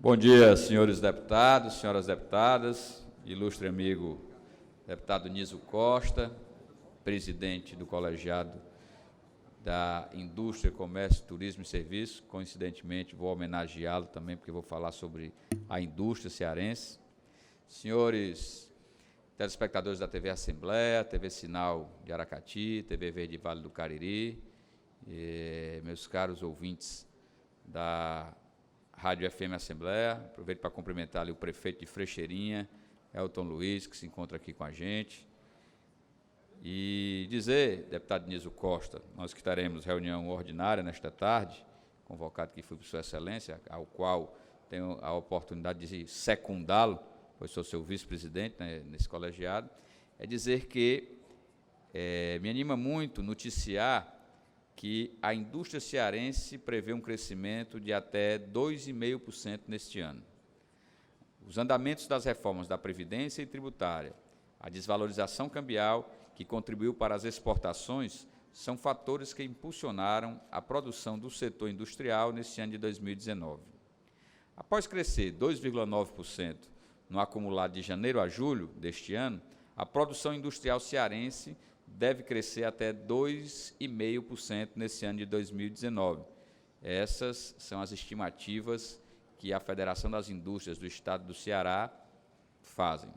Bom dia, senhores deputados, senhoras deputadas, ilustre amigo deputado Niso Costa, presidente do colegiado da Indústria, Comércio, Turismo e Serviços. Coincidentemente, vou homenageá-lo também, porque vou falar sobre a indústria cearense. Senhores telespectadores da TV Assembleia, TV Sinal de Aracati, TV Verde Vale do Cariri, meus caros ouvintes da Rádio FM Assembleia, aproveito para cumprimentar ali o prefeito de Frecheirinha, Elton Luiz, que se encontra aqui com a gente, e dizer, deputado Niso Costa, nós que teremos reunião ordinária nesta tarde, convocado aqui por Sua Excelência, ao qual tenho a oportunidade de secundá-lo, pois sou seu vice-presidente, né, nesse colegiado, é dizer que me anima muito noticiar que a indústria cearense prevê um crescimento de até 2,5% neste ano. Os andamentos das reformas da Previdência e tributária, a desvalorização cambial, que contribuiu para as exportações, são fatores que impulsionaram a produção do setor industrial neste ano de 2019. Após crescer 2,9% no acumulado de janeiro a julho deste ano, a produção industrial cearense deve crescer até 2,5% nesse ano de 2019. Essas são as estimativas que a Federação das Indústrias do Estado do Ceará fazem.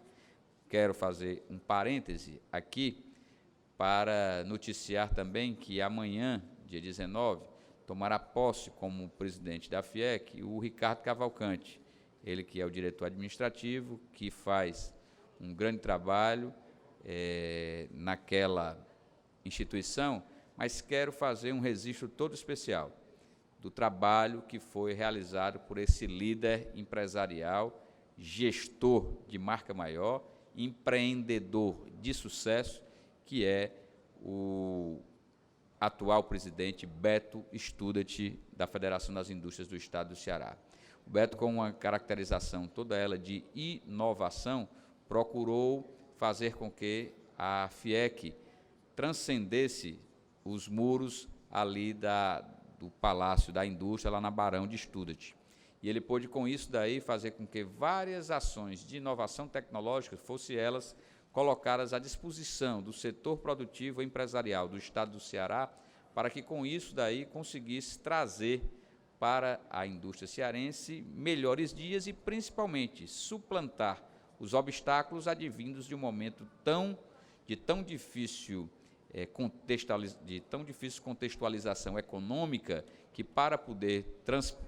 Quero fazer um parêntese aqui para noticiar também que amanhã, dia 19, tomará posse como presidente da FIEC o Ricardo Cavalcante, ele que é o diretor administrativo, que faz um grande trabalho naquela instituição, mas quero fazer um registro todo especial do trabalho que foi realizado por esse líder empresarial, gestor de marca maior, empreendedor de sucesso, que é o atual presidente Beto Student, da Federação das Indústrias do Estado do Ceará. O Beto, com uma caracterização toda ela de inovação, procurou fazer com que a FIEC transcendesse os muros ali do Palácio da Indústria, lá na Barão de Student. E ele pôde, com isso daí, fazer com que várias ações de inovação tecnológica fossem elas colocadas à disposição do setor produtivo e empresarial do Estado do Ceará, para que, com isso daí, conseguisse trazer para a indústria cearense melhores dias e, principalmente, suplantar os obstáculos advindos de um momento de tão difícil contextualização econômica, que para poder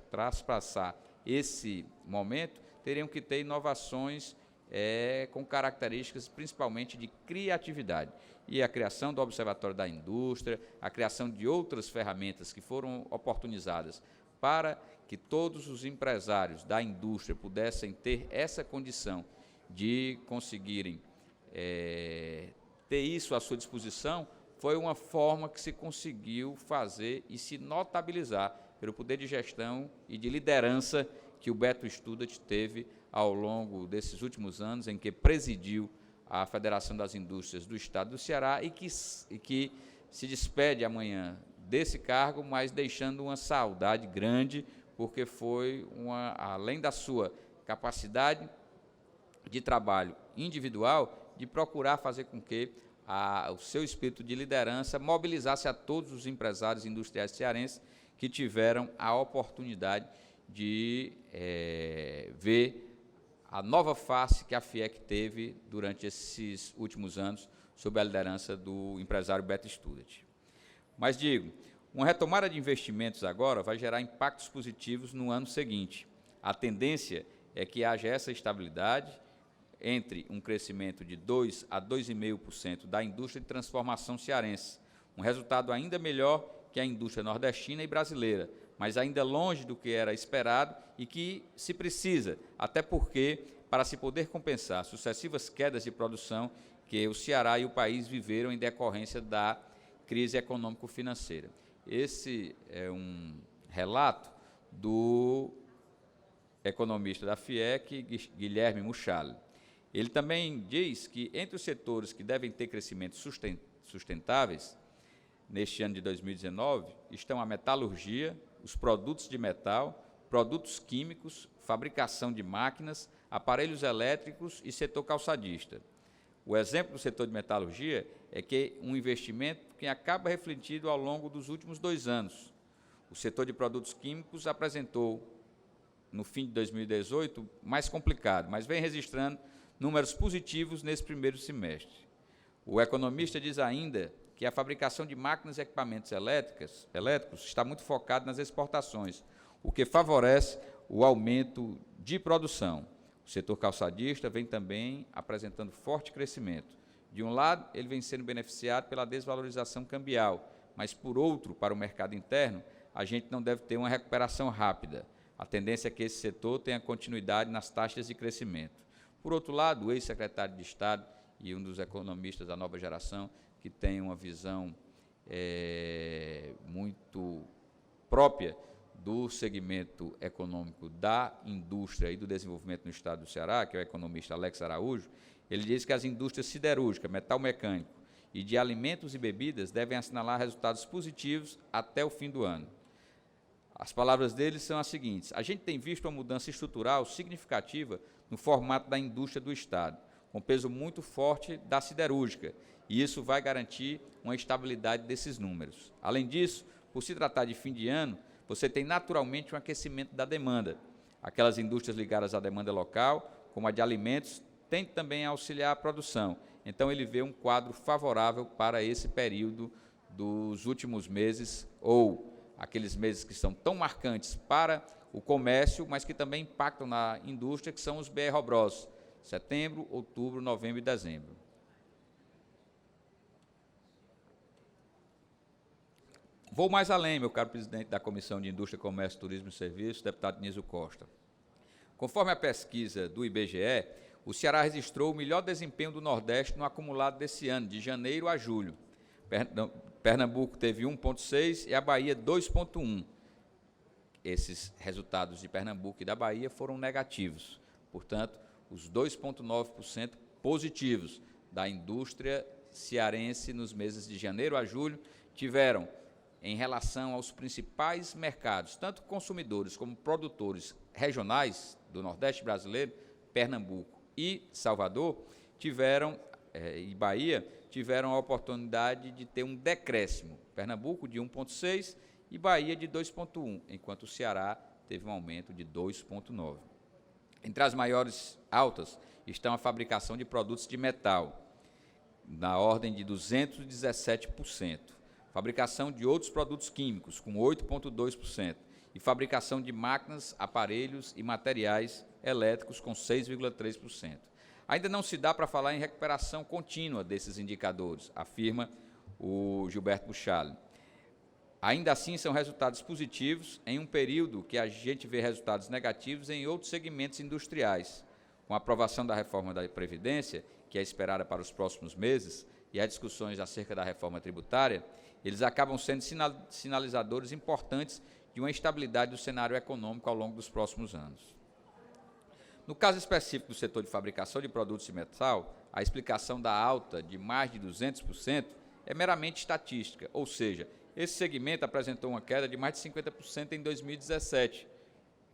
traspassar esse momento, teriam que ter inovações com características principalmente de criatividade. E a criação do Observatório da Indústria, a criação de outras ferramentas que foram oportunizadas para que todos os empresários da indústria pudessem ter essa condição de conseguirem ter isso à sua disposição, foi uma forma que se conseguiu fazer e se notabilizar pelo poder de gestão e de liderança que o Beto Student teve ao longo desses últimos anos, em que presidiu a Federação das Indústrias do Estado do Ceará e que se despede amanhã desse cargo, mas deixando uma saudade grande, porque foi, além da sua capacidade de trabalho individual, de procurar fazer com que o seu espírito de liderança mobilizasse a todos os empresários industriais cearenses que tiveram a oportunidade de ver a nova face que a FIEC teve durante esses últimos anos, sob a liderança do empresário Beto Student. Mas digo, uma retomada de investimentos agora vai gerar impactos positivos no ano seguinte. A tendência é que haja essa estabilidade entre um crescimento de 2% a 2,5% da indústria de transformação cearense, um resultado ainda melhor que a indústria nordestina e brasileira, mas ainda longe do que era esperado e que se precisa, até porque, para se poder compensar sucessivas quedas de produção que o Ceará e o país viveram em decorrência da crise econômico-financeira. Esse é um relato do economista da FIEC, Guilherme Muchali. Ele também diz que, entre os setores que devem ter crescimento sustentáveis, neste ano de 2019, estão a metalurgia, os produtos de metal, produtos químicos, fabricação de máquinas, aparelhos elétricos e setor calçadista. O exemplo do setor de metalurgia é que um investimento que acaba refletido ao longo dos últimos 2 anos. O setor de produtos químicos apresentou, no fim de 2018, mais complicado, mas vem registrando números positivos nesse primeiro semestre. O economista diz ainda que a fabricação de máquinas e equipamentos elétricos está muito focada nas exportações, o que favorece o aumento de produção. O setor calçadista vem também apresentando forte crescimento. De um lado, ele vem sendo beneficiado pela desvalorização cambial, mas, por outro, para o mercado interno, a gente não deve ter uma recuperação rápida. A tendência é que esse setor tenha continuidade nas taxas de crescimento. Por outro lado, o ex-secretário de Estado e um dos economistas da nova geração, que tem uma visão muito própria do segmento econômico da indústria e do desenvolvimento no estado do Ceará, que é o economista Alex Araújo, ele diz que as indústrias siderúrgica, metal mecânico e de alimentos e bebidas devem assinalar resultados positivos até o fim do ano. As palavras dele são as seguintes: a gente tem visto uma mudança estrutural significativa no formato da indústria do estado, com peso muito forte da siderúrgica, e isso vai garantir uma estabilidade desses números. Além disso, por se tratar de fim de ano, você tem naturalmente um aquecimento da demanda. Aquelas indústrias ligadas à demanda local, como a de alimentos, tendem também a auxiliar a produção. Então, ele vê um quadro favorável para esse período dos últimos meses, ou aqueles meses que são tão marcantes para o comércio, mas que também impactam na indústria, que são os BR-Obros, setembro, outubro, novembro e dezembro. Vou mais além, meu caro presidente da Comissão de Indústria, Comércio, Turismo e Serviços, deputado Nísio Costa. Conforme a pesquisa do IBGE, o Ceará registrou o melhor desempenho do Nordeste no acumulado desse ano, de janeiro a julho. Pernambuco teve 1,6 e a Bahia 2,1. Esses resultados de Pernambuco e da Bahia foram negativos. Portanto, os 2,9% positivos da indústria cearense nos meses de janeiro a julho tiveram, em relação aos principais mercados, tanto consumidores como produtores regionais do Nordeste brasileiro, Pernambuco e Salvador, e Bahia, tiveram a oportunidade de ter um decréscimo. Pernambuco de 1,6 e Bahia de 2,1, enquanto o Ceará teve um aumento de 2,9. Entre as maiores altas estão a fabricação de produtos de metal, na ordem de 217%. Fabricação de outros produtos químicos, com 8,2%, e fabricação de máquinas, aparelhos e materiais elétricos, com 6,3%. Ainda não se dá para falar em recuperação contínua desses indicadores, afirma o Gilberto Buchali. Ainda assim, são resultados positivos em um período que a gente vê resultados negativos em outros segmentos industriais. Com a aprovação da reforma da Previdência, que é esperada para os próximos meses, e as discussões acerca da reforma tributária, eles acabam sendo sinalizadores importantes de uma estabilidade do cenário econômico ao longo dos próximos anos. No caso específico do setor de fabricação de produtos de metal, a explicação da alta de mais de 200% é meramente estatística, ou seja, esse segmento apresentou uma queda de mais de 50% em 2017.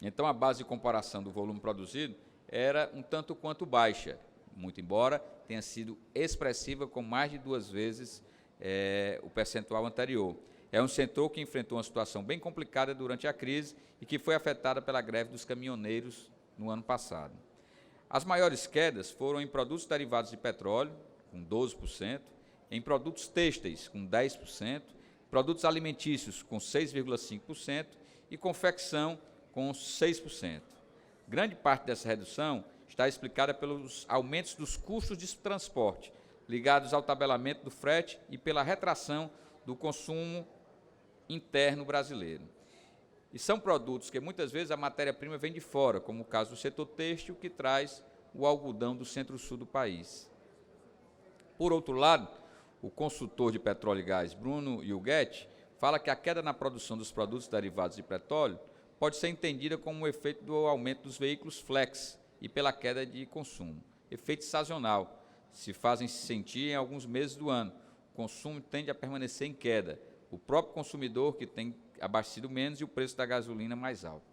Então, a base de comparação do volume produzido era um tanto quanto baixa, muito embora tenha sido expressiva com mais de 2 vezes o percentual anterior. É um setor que enfrentou uma situação bem complicada durante a crise e que foi afetada pela greve dos caminhoneiros no ano passado. As maiores quedas foram em produtos derivados de petróleo, com 12%, em produtos têxteis, com 10%, produtos alimentícios, com 6,5% e confecção, com 6%. Grande parte dessa redução está explicada pelos aumentos dos custos de transporte, ligados ao tabelamento do frete e pela retração do consumo interno brasileiro. E são produtos que muitas vezes a matéria-prima vem de fora, como o caso do setor têxtil, que traz o algodão do centro-sul do país. Por outro lado, o consultor de petróleo e gás, Bruno Yuguetti, fala que a queda na produção dos produtos derivados de petróleo pode ser entendida como um efeito do aumento dos veículos flex e pela queda de consumo. Efeito sazonal, se fazem sentir em alguns meses do ano. O consumo tende a permanecer em queda. O próprio consumidor que tem abastecido menos e o preço da gasolina mais alto.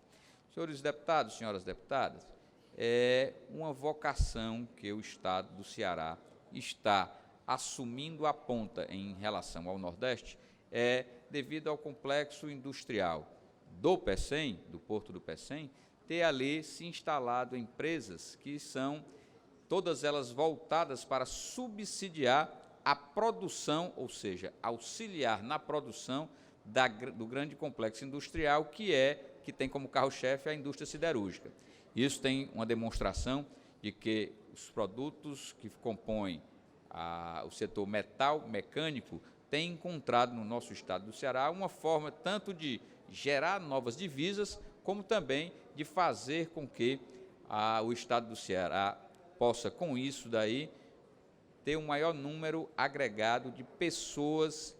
Senhores deputados, senhoras deputadas, é uma vocação que o Estado do Ceará está assumindo a ponta em relação ao Nordeste, devido ao complexo industrial do Pecém, do Porto do Pecém, ter ali se instalado empresas que são todas elas voltadas para subsidiar a produção, ou seja, auxiliar na produção do grande complexo industrial que tem como carro-chefe a indústria siderúrgica. Isso tem uma demonstração de que os produtos que compõem o setor metal mecânico têm encontrado no nosso estado do Ceará uma forma tanto de gerar novas divisas, como também de fazer com que o estado do Ceará possa, com isso daí, ter um maior número agregado de pessoas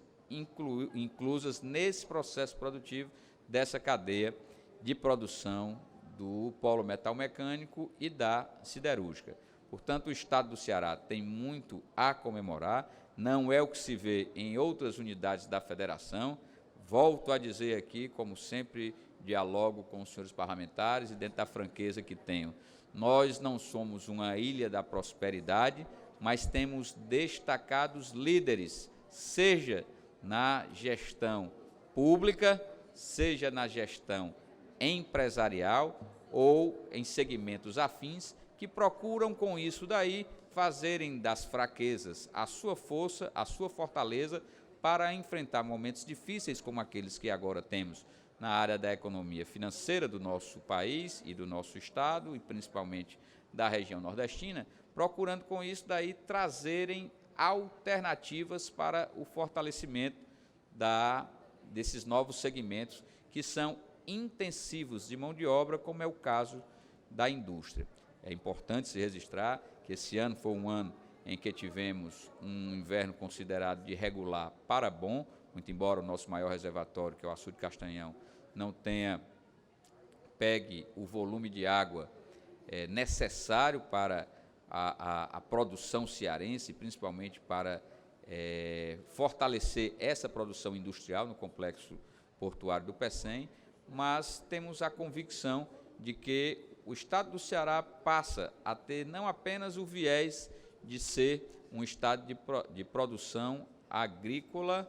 inclusas nesse processo produtivo dessa cadeia de produção do polo metal mecânico e da siderúrgica. Portanto, o estado do Ceará tem muito a comemorar, não é o que se vê em outras unidades da federação. Volto a dizer aqui, como sempre dialogo com os senhores parlamentares e dentro da franqueza que tenho, nós não somos uma ilha da prosperidade, mas temos destacados líderes, seja na gestão pública, seja na gestão empresarial ou em segmentos afins, que procuram com isso daí fazerem das fraquezas a sua força, a sua fortaleza para enfrentar momentos difíceis como aqueles que agora temos na área da economia financeira do nosso país e do nosso estado, e principalmente da região nordestina, procurando com isso daí trazerem alternativas para o fortalecimento desses novos segmentos que são intensivos de mão de obra, como é o caso da indústria. É importante se registrar que esse ano foi um ano em que tivemos um inverno considerado de regular para bom, muito embora o nosso maior reservatório, que é o Açude Castanhão, não tenha pegue o volume de água necessário para a produção cearense, principalmente para fortalecer essa produção industrial no complexo portuário do Pecém, mas temos a convicção de que o estado do Ceará passa a ter não apenas o viés de ser um estado de produção agrícola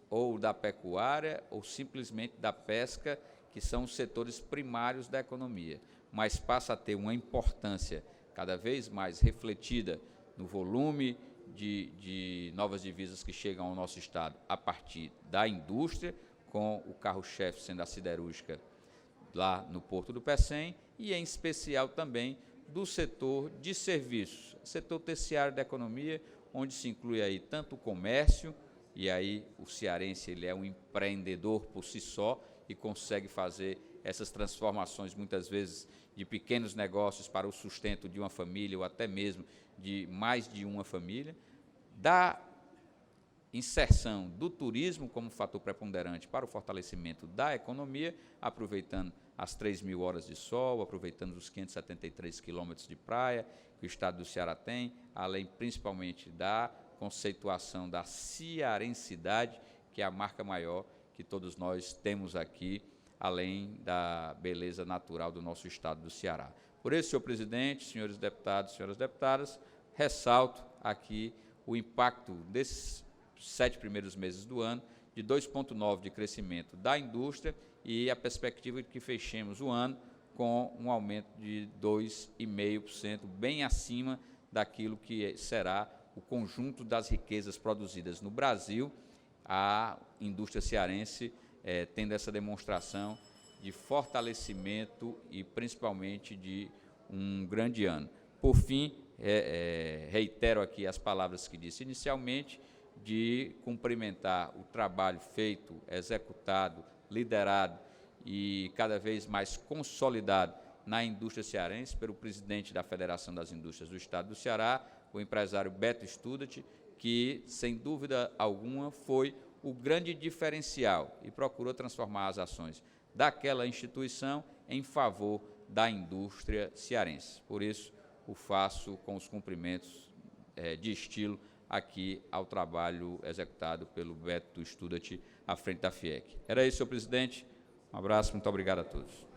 ou da pecuária ou simplesmente da pesca, que são os setores primários da economia, mas passa a ter uma importância cada vez mais refletida no volume de novas divisas que chegam ao nosso estado a partir da indústria, com o carro-chefe sendo a siderúrgica lá no Porto do Pecém, e em especial também do setor de serviços, setor terciário da economia, onde se inclui aí tanto o comércio, e aí o cearense ele é um empreendedor por si só e consegue fazer essas transformações muitas vezes de pequenos negócios para o sustento de uma família ou até mesmo de mais de uma família, da inserção do turismo como fator preponderante para o fortalecimento da economia, aproveitando as 3.000 horas de sol, aproveitando os 573 quilômetros de praia que o estado do Ceará tem, além principalmente da conceituação da cearensidade, que é a marca maior que todos nós temos aqui, além da beleza natural do nosso estado do Ceará. Por isso, senhor presidente, senhores deputados, senhoras deputadas, ressalto aqui o impacto desses 7 primeiros meses do ano, de 2,9% de crescimento da indústria e a perspectiva de que fechemos o ano com um aumento de 2,5%, bem acima daquilo que será o conjunto das riquezas produzidas no Brasil, a indústria cearense tendo essa demonstração de fortalecimento e principalmente de um grande ano. Por fim, reitero aqui as palavras que disse inicialmente, de cumprimentar o trabalho feito, executado, liderado e cada vez mais consolidado na indústria cearense pelo presidente da Federação das Indústrias do Estado do Ceará, o empresário Beto Studat, que, sem dúvida alguma, foi o grande diferencial e procurou transformar as ações daquela instituição em favor da indústria cearense. Por isso, o faço com os cumprimentos de estilo aqui ao trabalho executado pelo Beto Studat à frente da FIEC. Era isso, senhor presidente. Um abraço, muito obrigado a todos.